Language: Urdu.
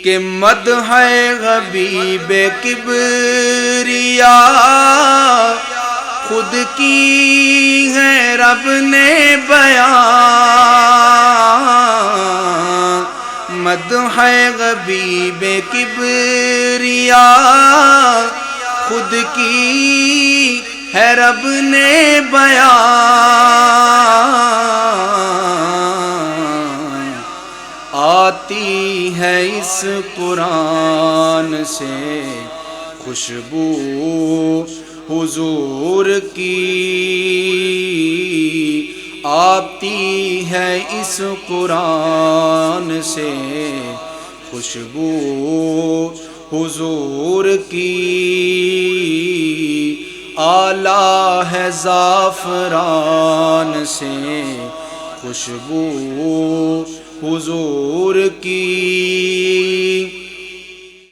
کہ مدح حبیب کبریا خود کی ہے رب نے بیان، مدح حبیب کبریا خود کی ہے رب نے بیان، آتی ہے اس قرآن سے خوشبو حضور کی، آتی ہے اس قرآن سے خوشبو حضور کی، آلہ ہے زعفران سے خوشبو حضور کی۔